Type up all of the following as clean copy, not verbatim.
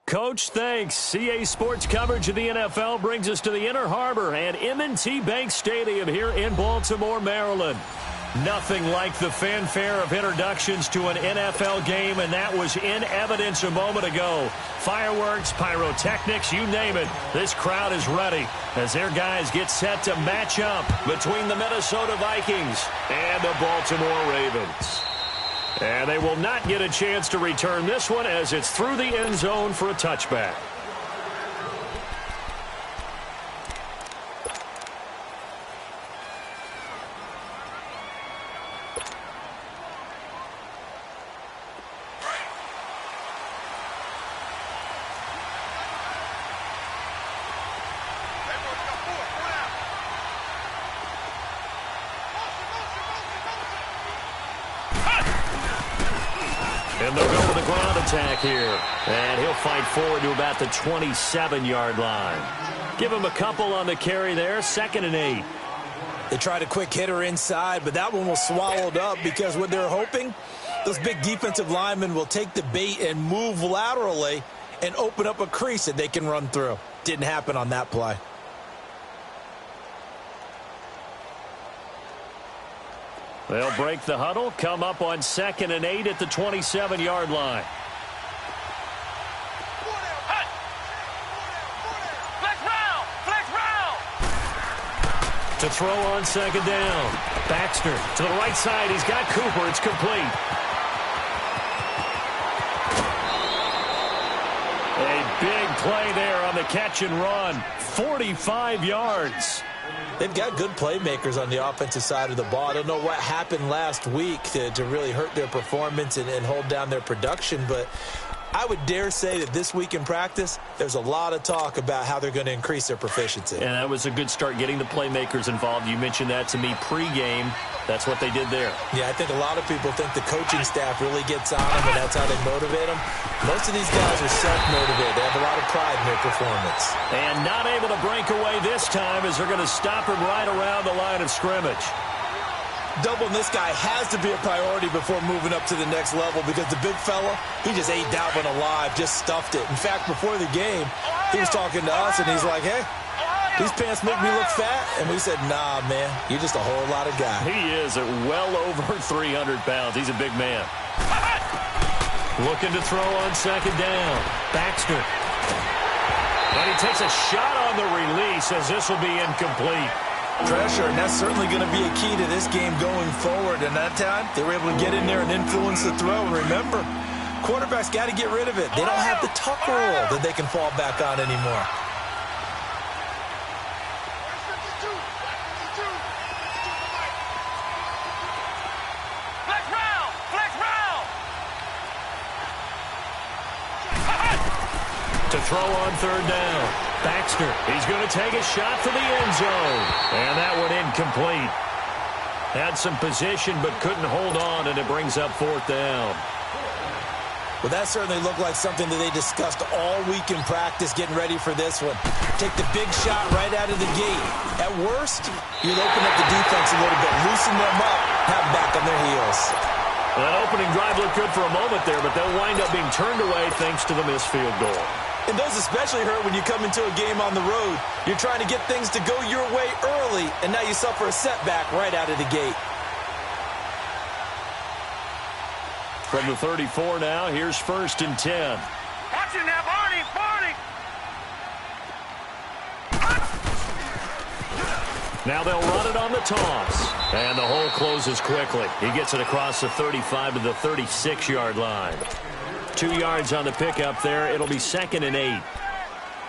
Coach, thanks. CA Sports coverage of the NFL brings us to the Inner Harbor and M&T Bank Stadium here in Baltimore, Maryland. Nothing like the fanfare of introductions to an NFL game, and that was in evidence a moment ago. Fireworks, pyrotechnics, you name it. This crowd is ready as their guys get set to match up between the Minnesota Vikings and the Baltimore Ravens. And they will not get a chance to return this one as it's through the end zone for a touchback. And they'll go with the ground attack here. And he'll fight forward to about the 27-yard line. Give him a couple on the carry there. 2nd and 8. They tried a quick hitter inside, but that one was swallowed up because what they're hoping, those big defensive linemen will take the bait and move laterally and open up a crease that they can run through. Didn't happen on that play. They'll break the huddle, come up on 2nd and 8 at the 27-yard line. To throw on 2nd down. Baxter to the right side. He's got Cooper. It's complete. A big play there on the catch and run. 45 yards. They've got good playmakers on the offensive side of the ball. I don't know what happened last week to really hurt their performance and hold down their production, but I would dare say that this week in practice, there's a lot of talk about how they're going to increase their proficiency. And that was a good start getting the playmakers involved. You mentioned that to me pregame. That's what they did there. Yeah, I think a lot of people think the coaching staff really gets on them, and that's how they motivate them. Most of these guys are self-motivated. They have a lot of pride in their performance. And not able to break away this time as they're going to stop him right around the line of scrimmage. Doubling this guy has to be a priority before moving up to the next level because the big fella, he just ate Dalvin alive, just stuffed it. In fact, before the game, he was talking to us, and he's like, hey, these pants make me look fat. And we said, nah, man, you're just a whole lot of guy. He is at well over 300 pounds. He's a big man. Looking to throw on 2nd down. Baxter. And he takes a shot on the release as this will be incomplete. Pressure, and that's certainly going to be a key to this game going forward. And that time, they were able to get in there and influence the throw. And remember, quarterbacks got to get rid of it. They don't have the tuck roll that they can fall back on anymore. To throw on 3rd down. Baxter, he's going to take a shot for the end zone. And that one incomplete. Had some position but couldn't hold on, and it brings up 4th down. Well, that certainly looked like something that they discussed all week in practice getting ready for this one. Take the big shot right out of the gate. At worst, you'll open up the defense a little bit, loosen them up, have them back on their heels. Well, that opening drive looked good for a moment there, but they'll wind up being turned away thanks to the missed field goal. And those especially hurt when you come into a game on the road. You're trying to get things to go your way early, and now you suffer a setback right out of the gate. From the 34 now, here's 1st and 10. Watch it now, Barney! Now they'll run it on the toss. And the hole closes quickly. He gets it across the 35 to the 36-yard line. 2 yards on the pickup there. It'll be 2nd and 8.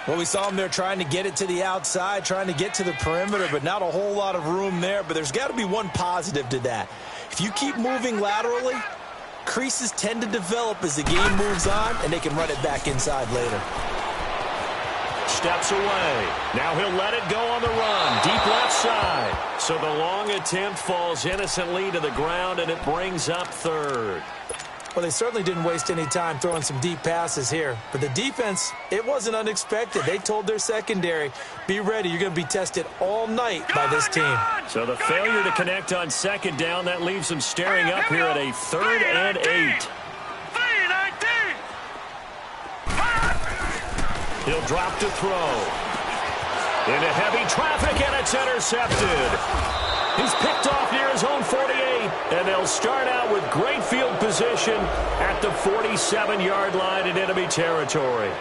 Well, we saw him there trying to get it to the outside, trying to get to the perimeter, but not a whole lot of room there. But there's got to be one positive to that. If you keep moving laterally, creases tend to develop as the game moves on, and they can run it back inside later. Steps away. Now he'll let it go on the run. Deep left side. So the long attempt falls innocently to the ground, and it brings up 3rd. Well, they certainly didn't waste any time throwing some deep passes here. But the defense, it wasn't unexpected. They told their secondary, be ready. You're going to be tested all night by this team. So the failure to connect on 2nd down, that leaves them staring up here at a 3rd and 8. He'll drop to throw. Into heavy traffic, and it's intercepted. He's picked off near his own 48, and they'll start out with great field position at the 47-yard line in enemy territory.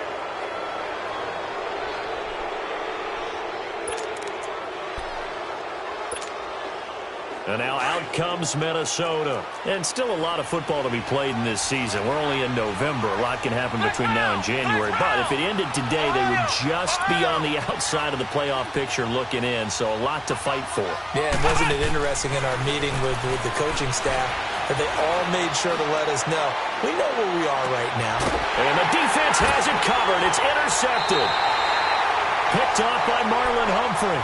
And now out comes Minnesota. And still a lot of football to be played in this season. We're only in November. A lot can happen between now and January. But if it ended today, they would just be on the outside of the playoff picture looking in. So a lot to fight for. Yeah, and wasn't it interesting in our meeting with the coaching staff that they all made sure to let us know, we know where we are right now. And the defense has it covered. It's intercepted. Picked off by Marlon Humphrey.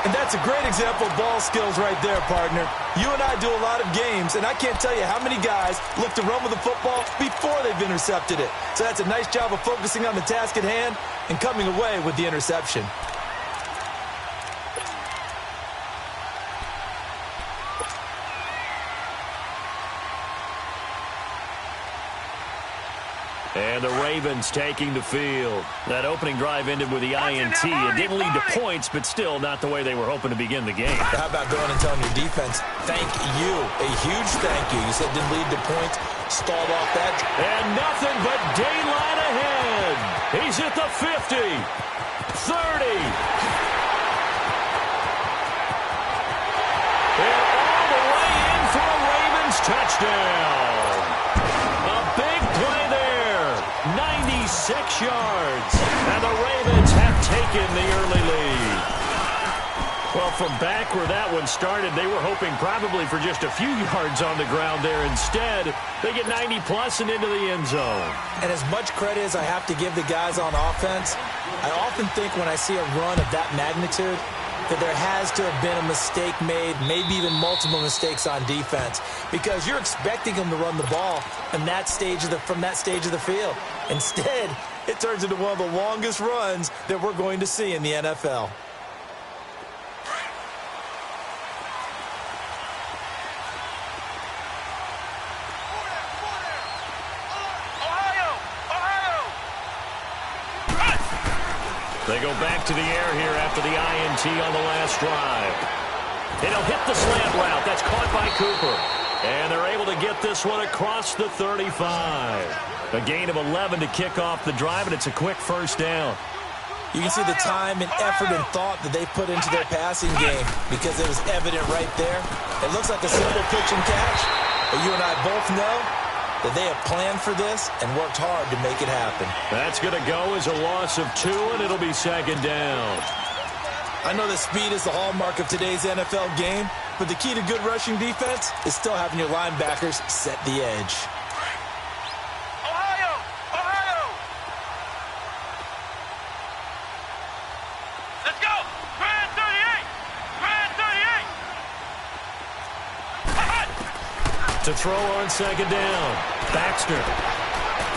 And that's a great example of ball skills right there, partner. You and I do a lot of games, and I can't tell you how many guys look to run with the football before they've intercepted it. So that's a nice job of focusing on the task at hand and coming away with the interception. And the Ravens taking the field. That opening drive ended with the INT. It didn't lead to points, but still not the way they were hoping to begin the game. How about going and telling your defense, thank you, a huge thank you. You said didn't lead to points, stalled off that. And nothing but daylight ahead. He's at the 50, 30. And all the way in for a Ravens touchdown. A big play there. 96 yards. And the Ravens have taken the early lead. Well, from back where that one started, they were hoping probably for just a few yards on the ground there. Instead, they get 90-plus and into the end zone. And as much credit as I have to give the guys on offense, I often think when I see a run of that magnitude that there has to have been a mistake made, maybe even multiple mistakes on defense, because you're expecting them to run the ball from that stage of the field. Instead, it turns into one of the longest runs that we're going to see in the NFL. They go back to the air here after the INT on the last drive. And he'll hit the slant route. That's caught by Cooper. And they're able to get this one across the 35. A gain of 11 to kick off the drive, and it's a quick first down. You can see the time and effort and thought that they put into their passing game because it was evident right there. It looks like a simple pitch and catch, but you and I both know that they have planned for this and worked hard to make it happen. That's going to go as a loss of 2, and it'll be second down. I know that speed is the hallmark of today's NFL game, but the key to good rushing defense is still having your linebackers set the edge. Ohio! Let's go! Grand 38! To throw on second down. Baxter.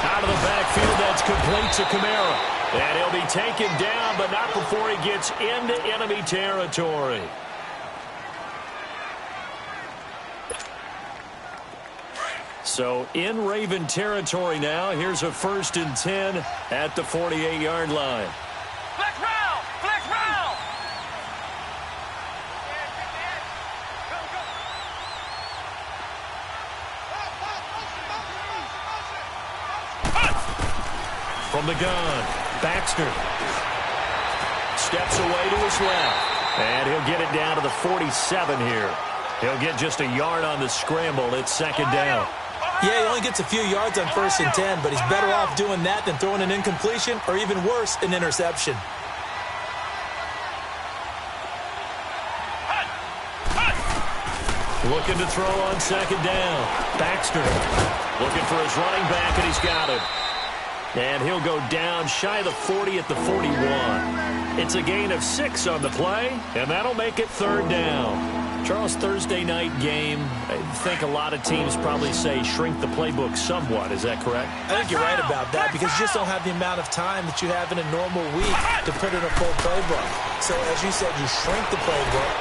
Out of the backfield, that's complete to Kamara. And he'll be taken down, but not before he gets into enemy territory. So in Raven territory now. Here's a 1st and 10 at the 48-yard line. Flex round! Flex round! From the gun, Baxter steps away to his left, and he'll get it down to the 47 here. He'll get just a yard on the scramble. It's second down. Yeah, he only gets a few yards on 1st and 10, but he's better off doing that than throwing an incompletion or even worse, an interception. Looking to throw on second down. Baxter looking for his running back, and he's got it. And he'll go down shy of the 40 at the 41. It's a gain of 6 on the play, and that'll make it third down. Charles, Thursday night game, I think a lot of teams probably say shrink the playbook somewhat. Is that correct? I think you're right about that because you just don't have the amount of time that you have in a normal week to put in a full playbook. So as you said, you shrink the playbook,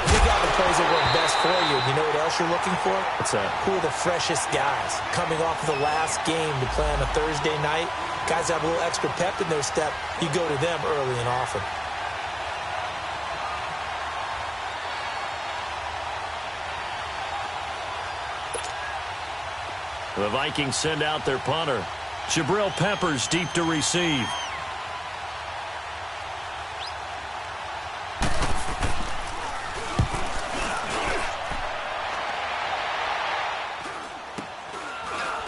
Pick out the plays that work best for you. You know what else you're looking for? What's that? Who are the freshest guys coming off of the last game to play on a Thursday night? Guys have a little extra pep in their step. You go to them early and often. The Vikings send out their punter. Jabril Peppers deep to receive.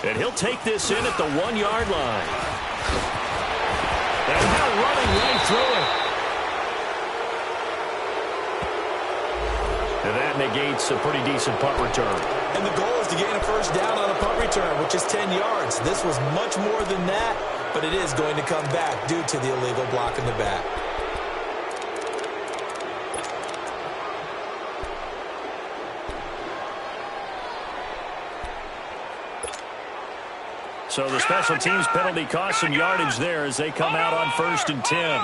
And he'll take this in at the 1-yard line. And now running right through it. And that negates a pretty decent punt return. And the goal is to gain a first down on a punt return, which is 10 yards. This was much more than that, but it is going to come back due to the illegal block in the back. So the special teams penalty cost some yardage there as they come out on 1st and 10.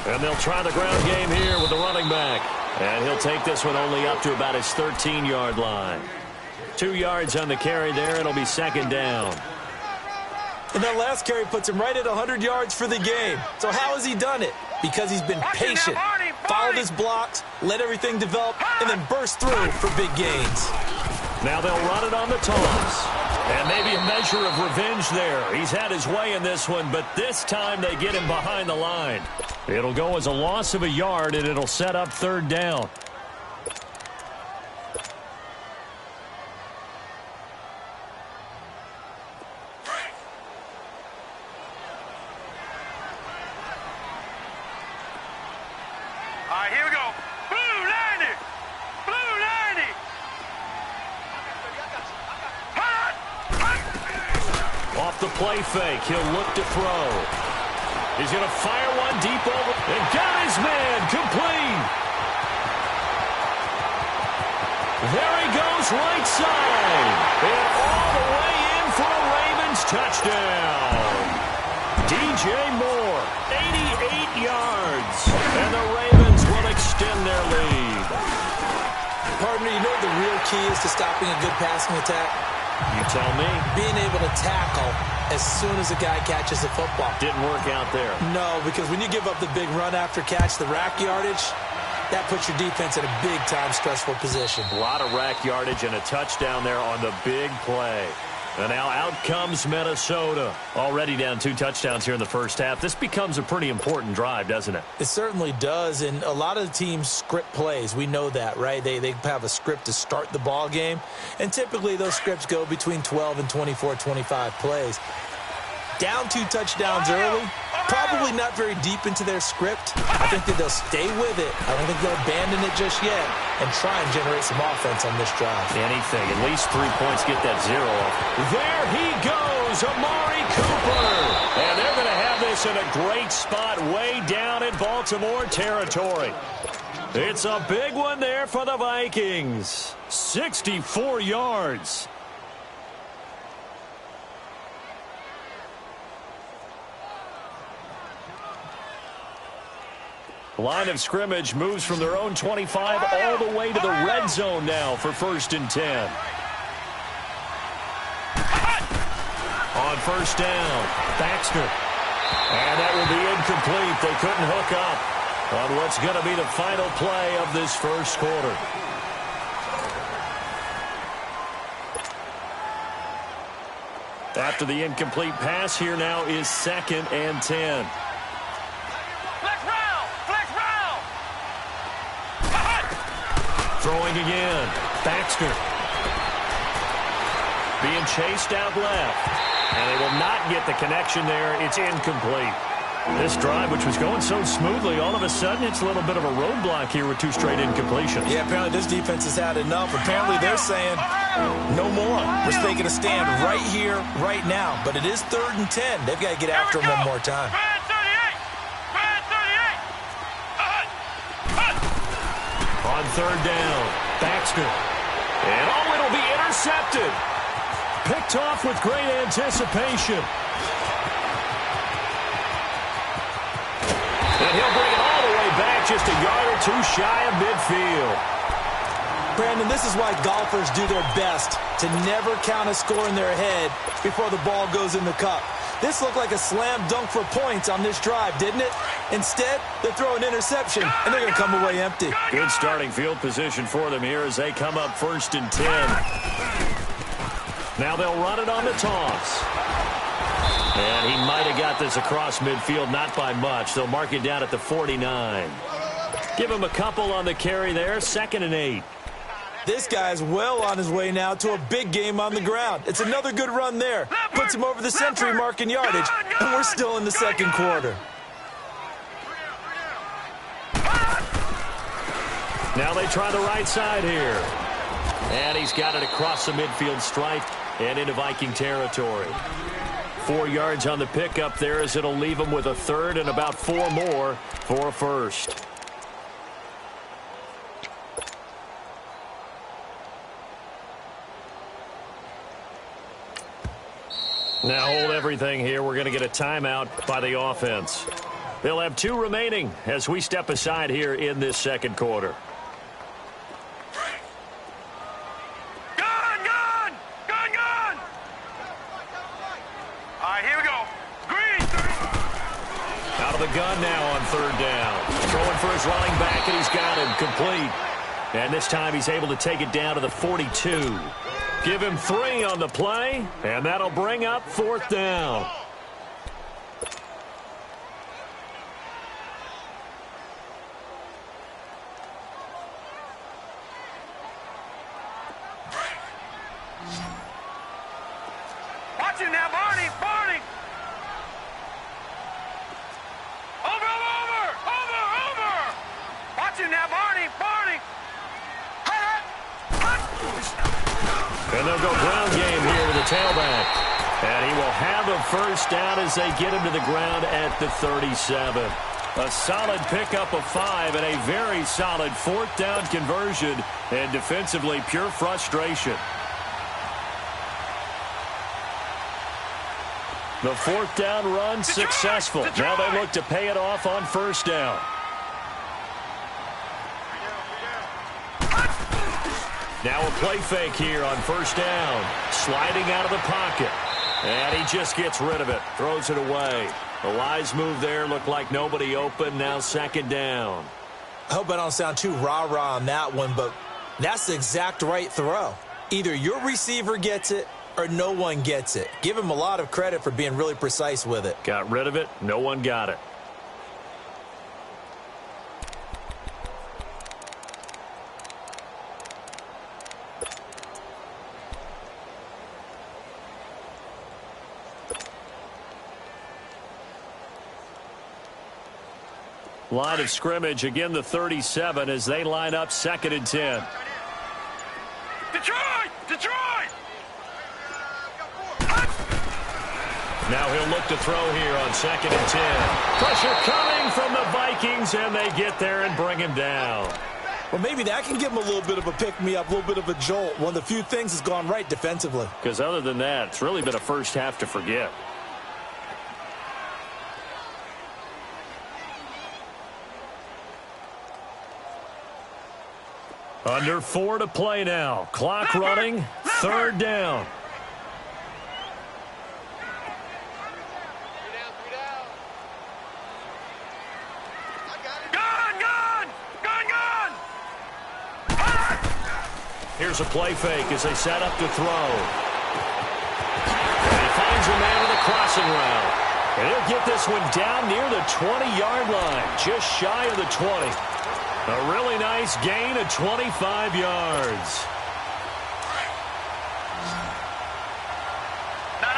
And they'll try the ground game here with the running back. And he'll take this one only up to about his 13-yard line. 2 yards on the carry there. It'll be 2nd down. And that last carry puts him right at 100 yards for the game. So how has he done it? Because he's been patient, followed his blocks, let everything develop, and then burst through for big gains. Now they'll run it on the toss. And maybe a measure of revenge there. He's had his way in this one, but this time they get him behind the line. It'll go as a loss of a yard, and it'll set up 3rd down. All right, here we go. Blue 90. Blue 90. Off the play fake, he'll look to throw. He's going to fire one deep over and got his man complete. There he goes right side. And all the way in for a Ravens touchdown. DJ Moore, 88 yards. And the Ravens will extend their lead. Partner, you know what the real key is to stopping a good passing attack? You tell me. Being able to tackle as soon as a guy catches the football. Didn't work out there. No, because when you give up the big run after catch, the rack yardage, that puts your defense in a big-time stressful position. A lot of rack yardage and a touchdown there on the big play. And now out comes Minnesota. Already down 2 touchdowns here in the first half. This becomes a pretty important drive, doesn't it? It certainly does, and a lot of the teams script plays. We know that, right? They have a script to start the ball game, and typically those scripts go between 12 and 24, 25 plays. Down 2 touchdowns early, probably not very deep into their script. I think that they'll stay with it. I don't think they'll abandon it just yet and try and generate some offense on this drive. Anything. At least 3 points get that 0 off. There he goes, Amari Cooper. And they're going to have this in a great spot way down in Baltimore territory. It's a big one there for the Vikings. 64 yards. Line of scrimmage moves from their own 25 all the way to the red zone now for 1st and 10. On 1st down, Baxter. And that will be incomplete. They couldn't hook up on what's going to be the final play of this first quarter. After the incomplete pass, here now is 2nd and 10. Throwing again. Baxter. Being chased out left. And they will not get the connection there. It's incomplete. This drive, which was going so smoothly, all of a sudden it's a little bit of a roadblock here with 2 straight incompletions. Yeah, apparently this defense has had enough. Apparently they're saying, no more. We're taking a stand right here, right now. But it is 3rd and 10. They've got to get after him one more time. On 3rd down, Baxter. And oh, it'll be intercepted. Picked off with great anticipation. And he'll bring it just a yard or two shy of midfield. Brandon, this is why golfers do their best to never count a score in their head before the ball goes in the cup. This looked like a slam dunk for points on this drive, didn't it? Instead, they throw an interception, and they're going to come away empty. Good starting field position for them here as they come up 1st and 10. Now they'll run it on the toss. And he might have got this across midfield, not by much. They'll mark it down at the 49. Give him a couple on the carry there, 2nd and 8. This guy's well on his way now to a big game on the ground. It's another good run there. Puts him over the century mark in yardage, and we're still in the 2nd quarter. Now they try the right side here. And he's got it across the midfield stripe and into Viking territory. 4 yards on the pickup there as it'll leave him with a 3rd and about 4 more for a 1st. Now hold everything here. We're going to get a timeout by the offense. They'll have 2 remaining as we step aside here in this 2nd quarter. Gun! All right, here we go. Green. Out of the gun now on 3rd down. Throwing for his running back, and he's got him complete. And this time he's able to take it down to the 42. Give him 3 on the play, and that'll bring up 4th down. Watch it now, Barney. Over. Watch it now, Barney. And they'll go ground game here with the tailback. And he will have a 1st down as they get him to the ground at the 37. A solid pickup of 5 and a very solid 4th down conversion. And defensively, pure frustration. The 4th down run successful. Now they look to pay it off on 1st down. Now a play fake here on 1st down. Sliding out of the pocket. And he just gets rid of it. Throws it away. The wise move there. Looked like nobody open. Now 2nd down. I hope I don't sound too rah-rah on that one, but that's the exact right throw. Either your receiver gets it or no one gets it. Give him a lot of credit for being really precise with it. Got rid of it. No one got it. Line of scrimmage, again the 37 as they line up 2nd and 10. Detroit! Now he'll look to throw here on 2nd and 10. Pressure coming from the Vikings, and they get there and bring him down. Well, maybe that can give him a little bit of a pick-me-up, a little bit of a jolt. One of the few things that's gone right defensively. Because other than that, it's really been a 1st half to forget. Under 4 to play now. Clock running. 3rd down. Gun! Here's a play fake as they set up to throw. And he finds a man with a crossing route. And he'll get this one down near the 20-yard line. Just shy of the 20. A really nice gain of 25 yards. No.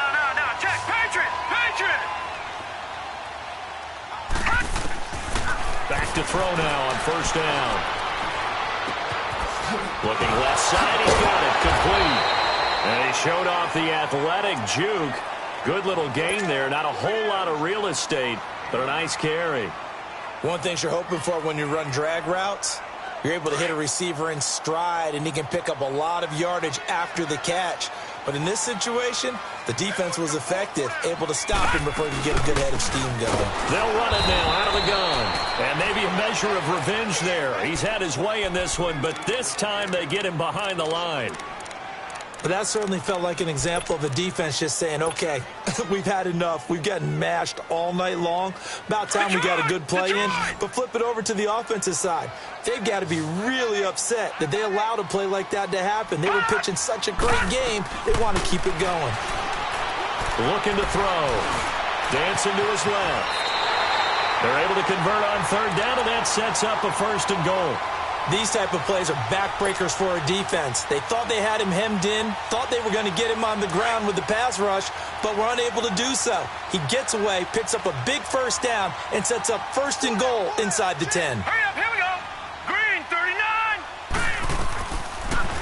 Check. Patriot. Back to throw now on 1st down. Looking left side. He's got it. Complete. And he showed off the athletic juke. Good little gain there. Not a whole lot of real estate, but a nice carry. One thing you're hoping for when you run drag routes, you're able to hit a receiver in stride, and he can pick up a lot of yardage after the catch. But in this situation, the defense was effective, able to stop him before he could get a good head of steam going. They'll run it now out of the gun. And maybe a measure of revenge there. He's had his way in this one, but this time they get him behind the line. But that certainly felt like an example of a defense just saying, okay, we've had enough. We've gotten mashed all night long. About time we got a good play in. But flip it over to the offensive side. They've got to be really upset that they allowed a play like that to happen. They were pitching such a great game, they want to keep it going. Looking to throw. Dancing to his left. They're able to convert on third down, and that sets up a 1st and goal. These type of plays are backbreakers for a defense. They thought they had him hemmed in, thought they were going to get him on the ground with the pass rush, but were unable to do so. He gets away, picks up a big 1st down, and sets up 1st and goal inside the 10. Hurry up, here we go. Green, 39.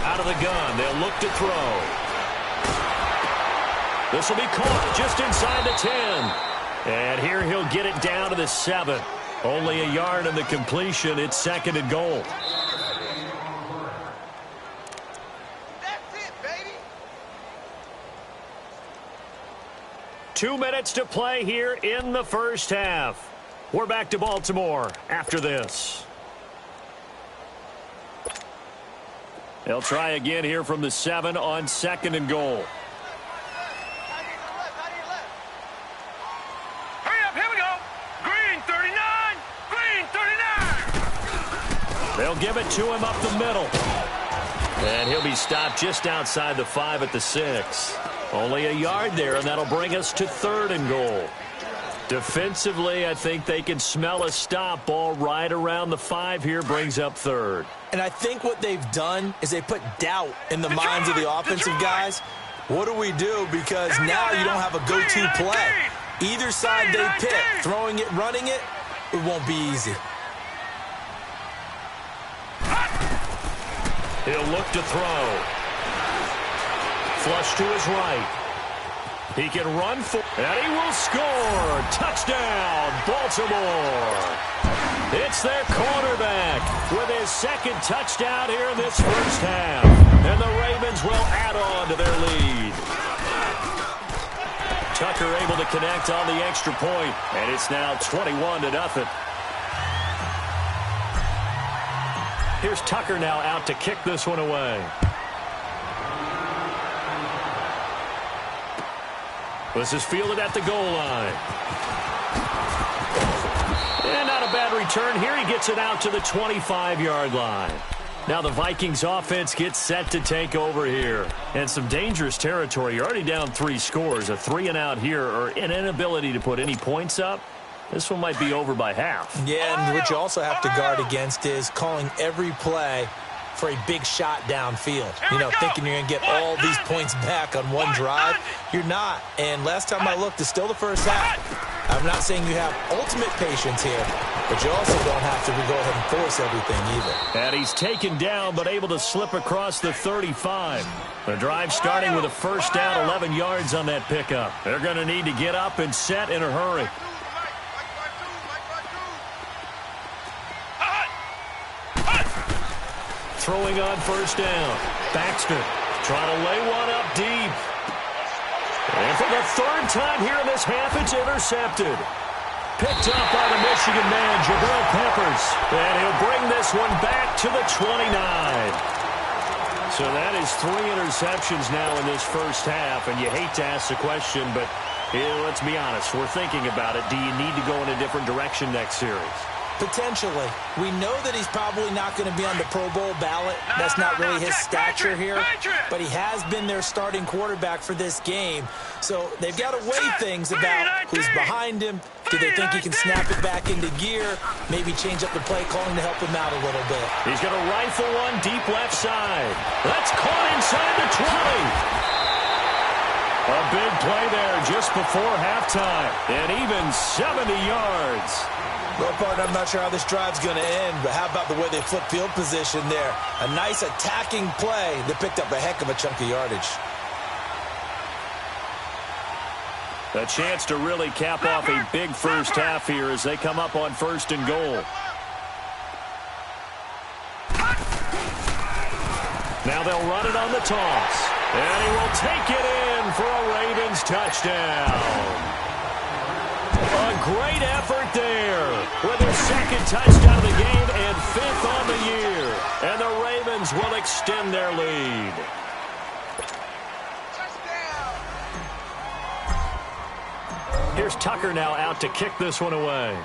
Out of the gun, they'll look to throw. This will be caught just inside the 10. And here he'll get it down to the 7. Only a yard in the completion. It's 2nd and goal. That's it, baby. 2 minutes to play here in the first half. We're back to Baltimore after this. They'll try again here from the 7 on 2nd and goal. They'll give it to him up the middle. And he'll be stopped just outside the 5 at the 6. Only a yard there, and that'll bring us to 3rd and goal. Defensively, I think they can smell a stop. Ball right around the 5 here brings up 3rd. And I think what they've done is they put doubt in the minds of the offensive guys. What do we do? Because now you don't have a go-to play. Either side they pick, throwing it, running it, it won't be easy. He'll look to throw. Flush to his right. He can run for, and he will score. Touchdown, Baltimore. It's their quarterback with his 2nd touchdown here in this first half. And the Ravens will add on to their lead. Tucker able to connect on the extra point, and it's now 21-0. Here's Tucker now out to kick this one away. This is fielded at the goal line. And not a bad return here. He gets it out to the 25-yard line. Now the Vikings offense gets set to take over here. And some dangerous territory. You're already down 3 scores. A 3-and-out here, or an inability to put any points up. This one might be over by half. Yeah, and what you also have to guard against is calling every play for a big shot downfield. You know, thinking you're going to get all these points back on one drive. You're not. And last time I looked, it's still the first half. I'm not saying you have ultimate patience here, but you also don't have to go ahead and force everything either. And he's taken down, but able to slip across the 35. The drive starting with a 1st down, 11 yards on that pickup. They're going to need to get up and set in a hurry. Throwing on 1st down. Baxter trying to lay one up deep. And for the 3rd time here in this half, it's intercepted. Picked up by the Michigan man, Jabril Peppers. And he'll bring this one back to the 29. So that is 3 interceptions now in this first half. And you hate to ask the question, but let's be honest. We're thinking about it. Do you need to go in a different direction next series? Potentially. We know that he's probably not going to be on the Pro Bowl ballot. That's not really his stature here. But he has been their starting quarterback for this game. So they've got to weigh things about who's behind him. Do they think he can snap it back into gear? Maybe change up the play calling to help him out a little bit. He's going to rifle one deep left side. That's caught inside the 20. A big play there just before halftime. And even 70 yards. Well, partner, I'm not sure how this drive's going to end, but how about the way they flip field position there? A nice attacking play that picked up a heck of a chunk of yardage. A chance to really cap off a big first half here as they come up on 1st and goal. Now they'll run it on the toss. And he will take it in for a Ravens touchdown. A great effort there with his second touchdown of the game and 5th on the year. And the Ravens will extend their lead. Here's Tucker now out to kick this one away.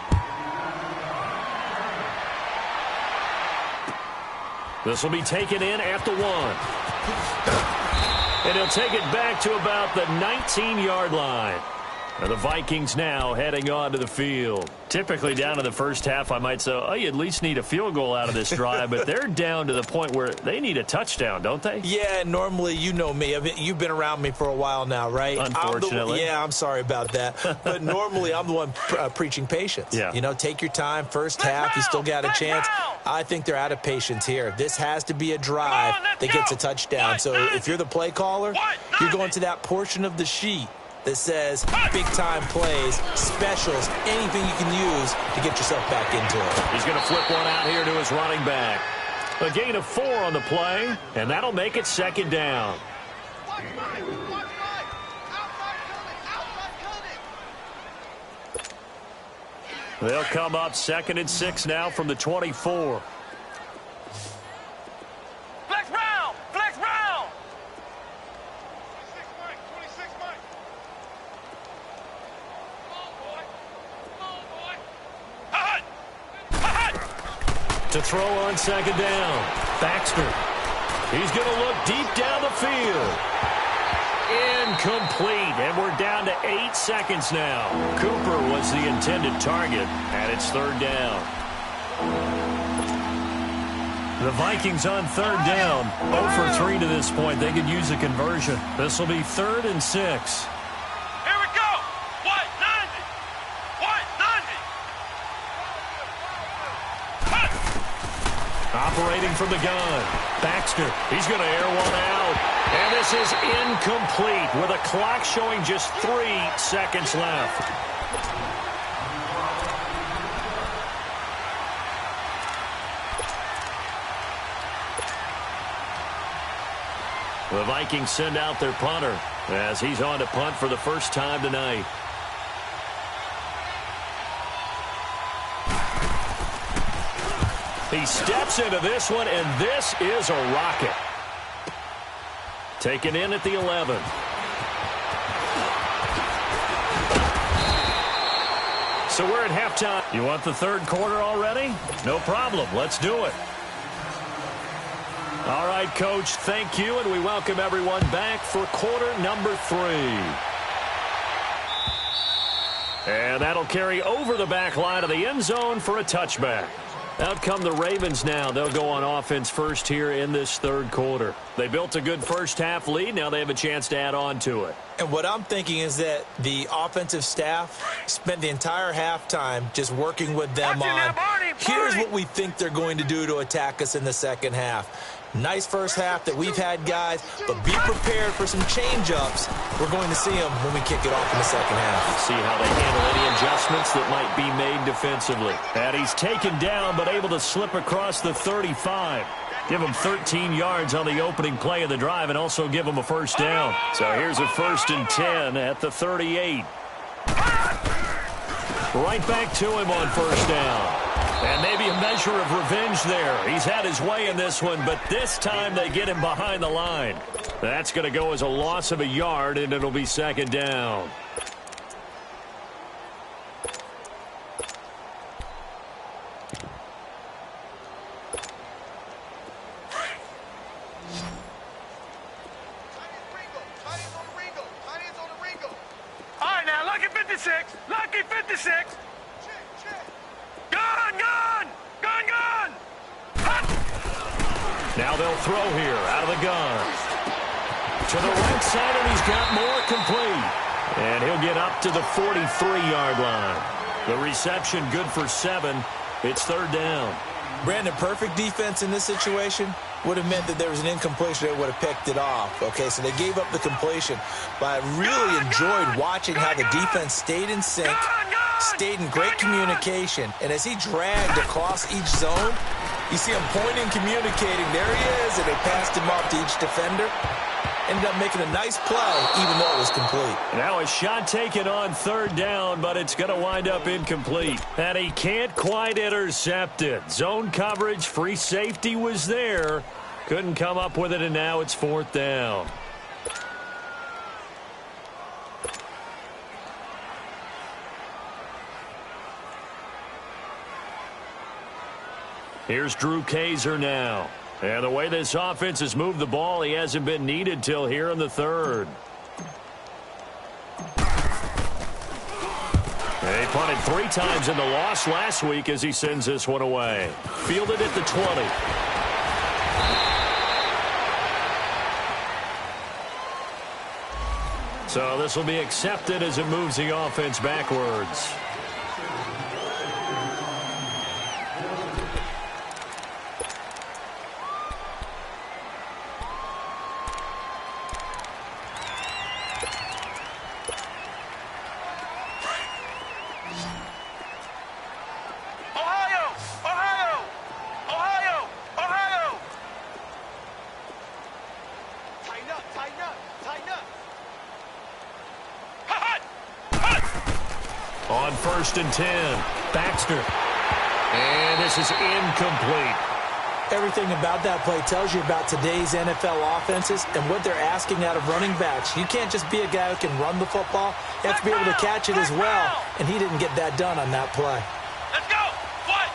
This will be taken in at the 1. And he'll take it back to about the 19-yard line. And the Vikings now heading onto the field. Typically down in the first half, I might say, oh, you at least need a field goal out of this drive. But they're down to the point where they need a touchdown, don't they? Yeah, normally, you know me. I mean, you've been around me for a while now, right? Unfortunately. I'm sorry about that. But normally, I'm the one preaching patience. Yeah. You know, take your time. First half, you still got a chance. I think they're out of patience here. This has to be a drive that gets a touchdown. So if you're the play caller, you're going to that portion of the sheet that says big-time plays, specials, anything you can use to get yourself back into it. He's going to flip one out here to his running back. A gain of 4 on the play, and that'll make it second down. They'll come up 2nd and 6 now from the 24. Flex round! Flex round! To throw on second down. Baxter. He's going to look deep down the field. Incomplete. And we're down to 8 seconds now. Cooper was the intended target, and it's 3rd down. The Vikings on 3rd down. 0 for 3 to this point. They could use a conversion. This will be 3rd and 6. Here we go! White 90! White 90! Operating from the gun. Baxter. He's going to air one out. And this is incomplete with a clock showing just 3 seconds left. The Vikings send out their punter as he's on to punt for the first time tonight. He steps into this one, and this is a rocket. Taken in at the 11. So we're at halftime. You want the 3rd quarter already? No problem. Let's do it. All right, Coach, thank you, and we welcome everyone back for quarter number 3. And that'll carry over the back line of the end zone for a touchback. Out come the Ravens now. They'll go on offense first here in this 3rd quarter. They built a good first half lead. Now they have a chance to add on to it. And what I'm thinking is that the offensive staff spent the entire halftime just working with them on, here's what we think they're going to do to attack us in the second half. Nice first half that we've had, guys, but be prepared for some change-ups. We're going to see them when we kick it off in the second half. See how they handle any adjustments that might be made defensively. And he's taken down but able to slip across the 35. Give him 13 yards on the opening play of the drive and also give him a first down. So here's a 1st and 10 at the 38. Right back to him on first down. And maybe a measure of revenge there. He's had his way in this one, but this time they get him behind the line. That's going to go as a loss of a yard, and it'll be 2nd down. All right, now, lucky 56. Lucky 56. Gun, gun! Gun, gun! Now they'll throw here out of the gun. To the right side, and he's got more complete. And he'll get up to the 43-yard line. The reception good for 7. It's 3rd down. Brandon, perfect defense in this situation would have meant that there was an incompletion. They would have picked it off. Okay, so they gave up the completion. But I really enjoyed watching how the defense stayed in sync, stayed in great communication. And as he dragged across each zone, you see him pointing, communicating. There he is, and they passed him off to each defender. ended up making a nice play, even though it was complete. Now a shot taken on third down, but it's going to wind up incomplete. And he can't quite intercept it. Zone coverage, free safety was there. Couldn't come up with it, and now it's fourth down. Here's Drew Kaiser now. And the way this offense has moved the ball, he hasn't been needed till here in the third. They punted 3 times in the loss last week as he sends this one away. Fielded at the 20. So this will be accepted as it moves the offense backwards. On 1st and 10, Baxter. And this is incomplete. Everything about that play tells you about today's NFL offenses and what they're asking out of running backs. You can't just be a guy who can run the football. You have to be able to catch it as well, and he didn't get that done on that play. Let's go. What?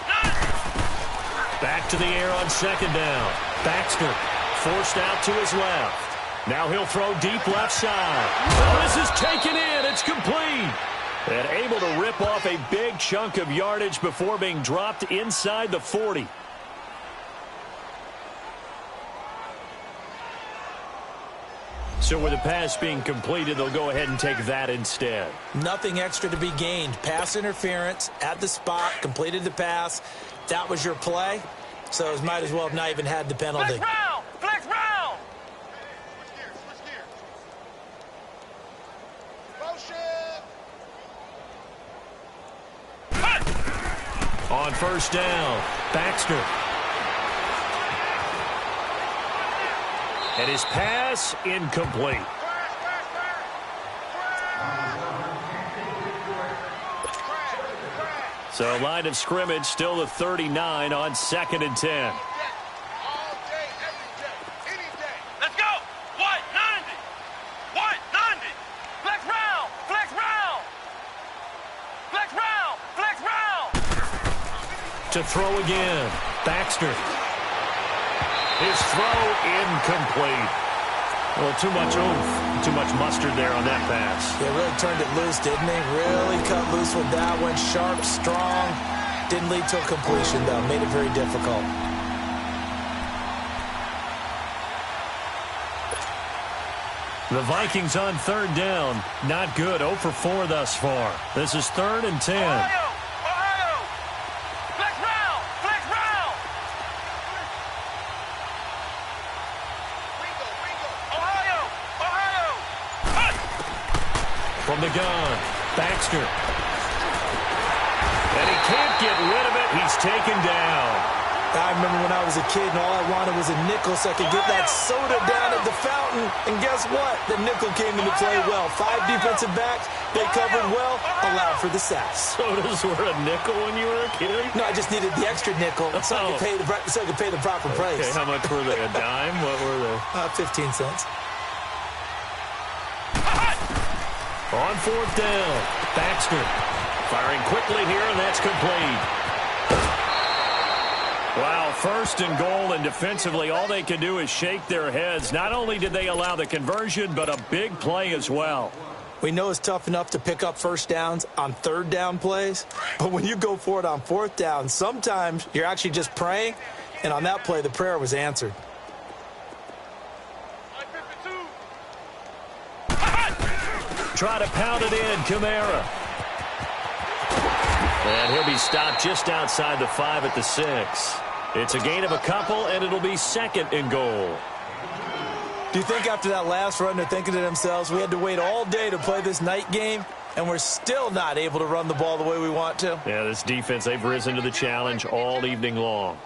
Back to the air on 2nd down. Baxter forced out to his left. Now he'll throw deep left side. Oh, this is taken in. It's complete. And able to rip off a big chunk of yardage before being dropped inside the 40. So with the pass being completed, they'll go ahead and take that instead. Nothing extra to be gained. Pass interference at the spot, completed the pass. That was your play, so it might as well have not even had the penalty. Flex round! Flex round! Switch gears. Motion! On 1st down, Baxter. And his pass incomplete. So line of scrimmage still the 39 on 2nd and 10. Let's go! What? 90! What? 90! Flex round! Flex round! Flex round! Flex round! To throw again, Baxter. His throw incomplete. Well, too much oomph, too much mustard there on that pass. Yeah, really turned it loose, didn't he? Really cut loose with that one. Sharp, strong. Didn't lead to a completion, though. Made it very difficult. The Vikings on 3rd down. Not good. 0 for 4 thus far. This is 3rd and 10. Ohio! Ohio! Flex round! Flex round! Ohio! Ohio! Hut! From the gun, Baxter. And he can't get rid of it. He's taken down. I remember when I was a kid and all I wanted was a nickel so I could get that soda down at the fountain. And guess what? The nickel came into play well. 5 defensive backs. They covered well, allowed for the sacks. Sodas were a nickel when you were a kid? No, I just needed the extra nickel so I could pay the proper price. Okay, how much were they? A dime? What were they? 15 cents. On 4th down, Baxter firing quickly here, and that's complete. Wow, 1st and goal, and defensively all they can do is shake their heads. Not only did they allow the conversion, but a big play as well. We know it's tough enough to pick up 1st downs on 3rd down plays, but when you go for it on 4th down, sometimes you're actually just praying, and on that play the prayer was answered. Try to pound it in, Kamara. And he'll be stopped just outside the 5 at the 6. It's a gain of a couple, and it'll be 2nd and goal. Do you think after that last run they're thinking to themselves, we had to wait all day to play this night game, and we're still not able to run the ball the way we want to? Yeah, this defense, they've risen to the challenge all evening long.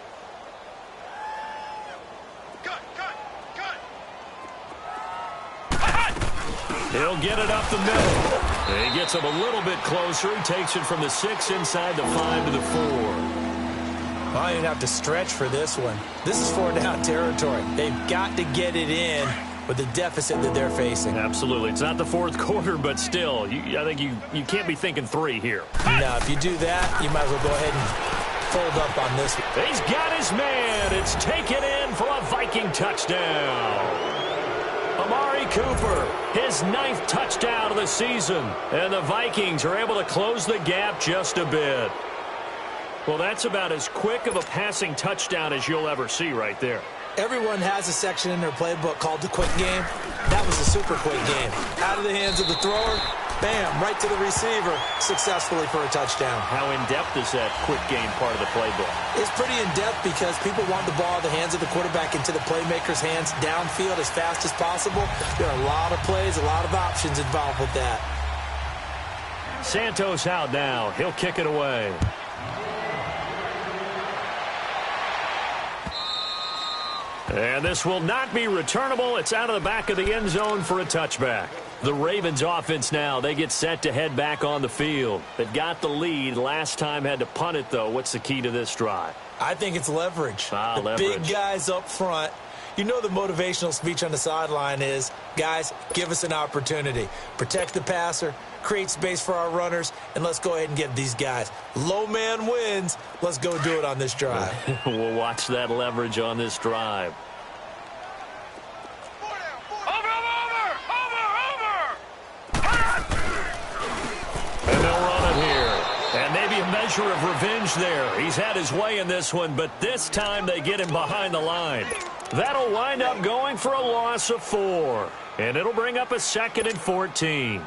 He'll get it up the middle. He gets him a little bit closer. He takes it from the 6 inside the 5 to the 4. I don't even have to stretch for this one. This is 4-down territory. They've got to get it in with the deficit that they're facing. Absolutely. It's not the fourth quarter, but still, I think you can't be thinking 3 here. No, if you do that, you might as well go ahead and fold up on this one. He's got his man. It's taken in for a Viking touchdown. Amari Cooper, his 9th touchdown of the season. And the Vikings are able to close the gap just a bit. Well, that's about as quick of a passing touchdown as you'll ever see right there. Everyone has a section in their playbook called the quick game. That was a super quick game. Out of the hands of the thrower, bam, right to the receiver, successfully for a touchdown. How in-depth is that quick game part of the playbook? It's pretty in-depth because people want the ball in the hands of the quarterback into the playmaker's hands downfield as fast as possible. There are a lot of plays, a lot of options involved with that. Santos out now. He'll kick it away. And this will not be returnable. It's out of the back of the end zone for a touchback. The Ravens offense now, they get set to head back on the field. They've got the lead. Last time had to punt it, though. What's the key to this drive? I think it's leverage. Leverage. Big guys up front. You know the motivational speech on the sideline is, guys, give us an opportunity. Protect the passer, create space for our runners, and let's go ahead and get these guys. Low man wins. Let's go do it on this drive. We'll watch that leverage on this drive. And they'll run it here. And maybe a measure of revenge there. He's had his way in this one, but this time they get him behind the line. That'll wind up going for a loss of 4. And it'll bring up a 2nd and 14.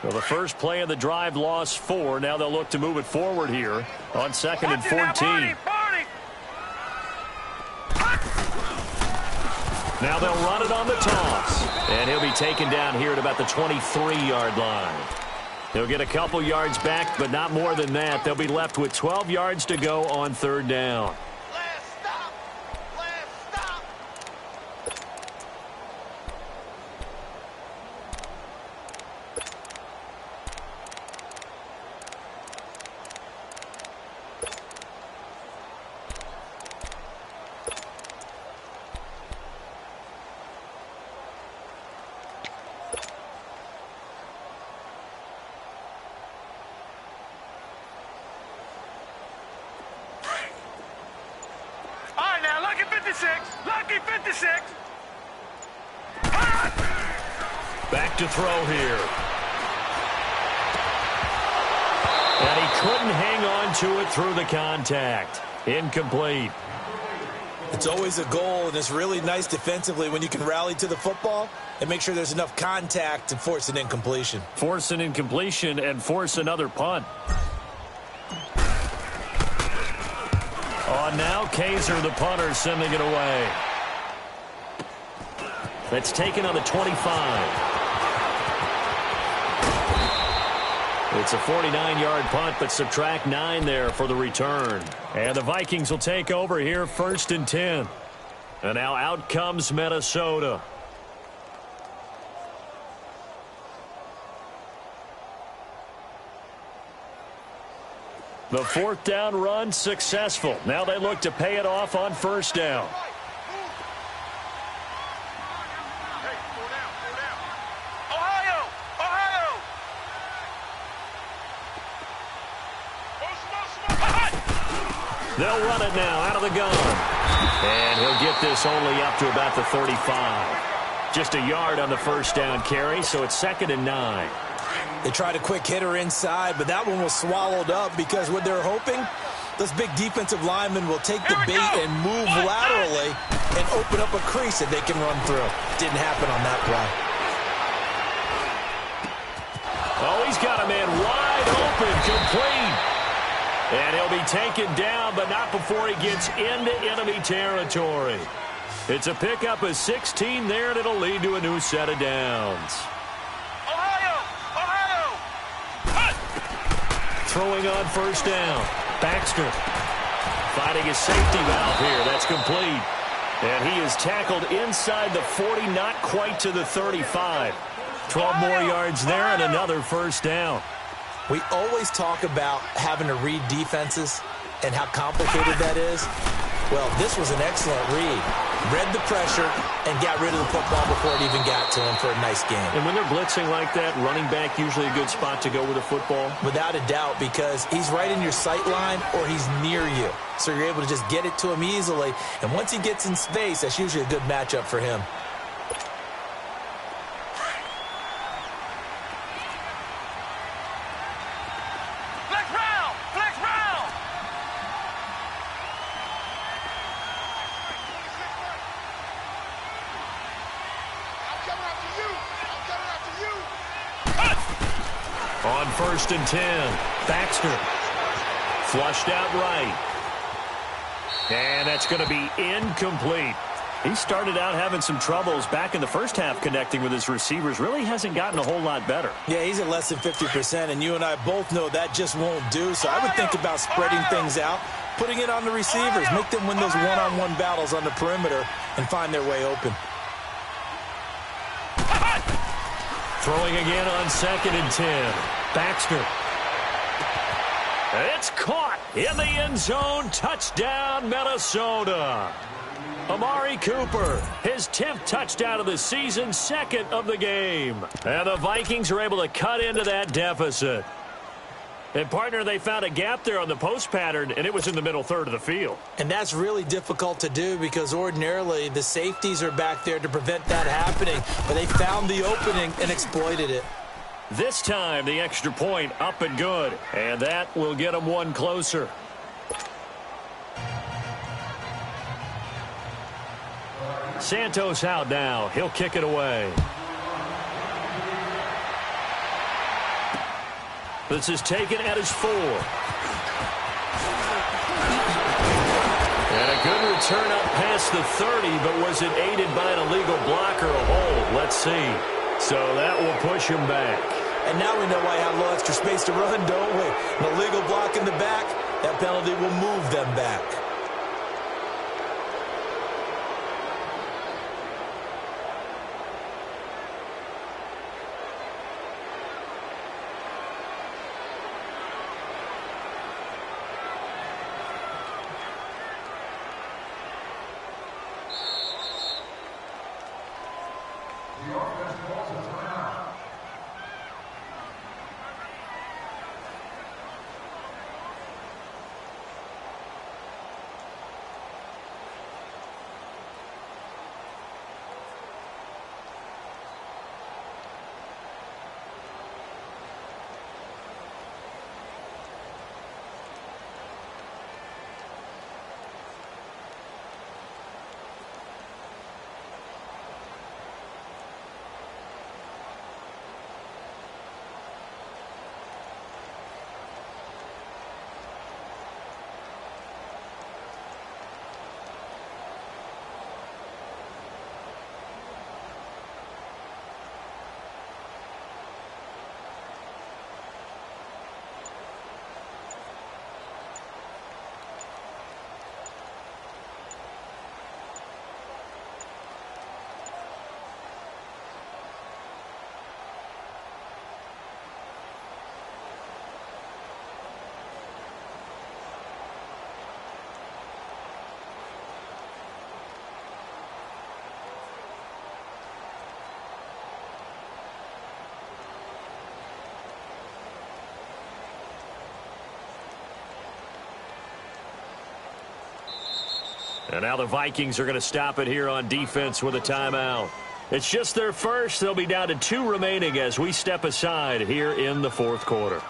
Well, the first play of the drive lost 4. Now they'll look to move it forward here on 2nd and 14. Now they'll run it on the toss. And he'll be taken down here at about the 23-yard line. He'll get a couple yards back, but not more than that. They'll be left with 12 yards to go on 3rd down. Lucky 56. Back to throw here. And he couldn't hang on to it through the contact. Incomplete. It's always a goal, and it's really nice defensively when you can rally to the football and make sure there's enough contact to force an incompletion. Force an incompletion and force another punt. Now Kaiser, the punter, sending it away. That's taken on the 25. It's a 49-yard punt, but subtract 9 there for the return. And the Vikings will take over here 1st and 10. And now out comes Minnesota. The 4th down run successful. Now they look to pay it off on 1st down. They'll run it now out of the gun. And he'll get this only up to about the 35. Just a yard on the 1st down carry, so it's 2nd and 9. They tried a quick hitter inside, but that one was swallowed up because what they're hoping, those big defensive linemen will take the bait and move laterally and open up a crease that they can run through. Didn't happen on that play. Oh, he's got a man wide open, complete. And he'll be taken down, but not before he gets into enemy territory. It's a pickup of 16 there, and it'll lead to a new set of downs. Throwing on 1st down. Baxter finding his safety valve here. That's complete. And he is tackled inside the 40, not quite to the 35. 12 more yards there and another first down. We always talk about having to read defenses and how complicated that is. Well, this was an excellent read. Read the pressure and got rid of the football before it even got to him for a nice game. And when they're blitzing like that, running back usually a good spot to go with a football? Without a doubt, because he's right in your sight line or he's near you. So you're able to just get it to him easily. And once he gets in space, that's usually a good matchup for him. On 1st and 10, Baxter flushed out right. And that's going to be incomplete. He started out having some troubles back in the first half connecting with his receivers. Really hasn't gotten a whole lot better. Yeah, he's at less than 50%, and you and I both know that just won't do. So I would think about spreading things out, putting it on the receivers, make them win those one-on-one battles on the perimeter and find their way open. Throwing again on 2nd and 10. Baxter. It's caught in the end zone. Touchdown, Minnesota. Amari Cooper, his 10th touchdown of the season, 2nd of the game. And the Vikings are able to cut into that deficit. And, partner, they found a gap there on the post pattern, and it was in the middle third of the field. And that's really difficult to do because ordinarily the safeties are back there to prevent that happening. But they found the opening and exploited it. This time, the extra point up and good. And that will get them one closer. Santos out now. He'll kick it away. This is taken at his 4. And a good return up past the 30, but was it aided by an illegal block or a hold? Let's see. So that will push him back. And now we know why I have a little extra space to run, don't we? An illegal block in the back, that penalty will move them back. And now the Vikings are going to stop it here on defense with a timeout. It's just their first. They'll be down to 2 remaining as we step aside here in the 4th quarter.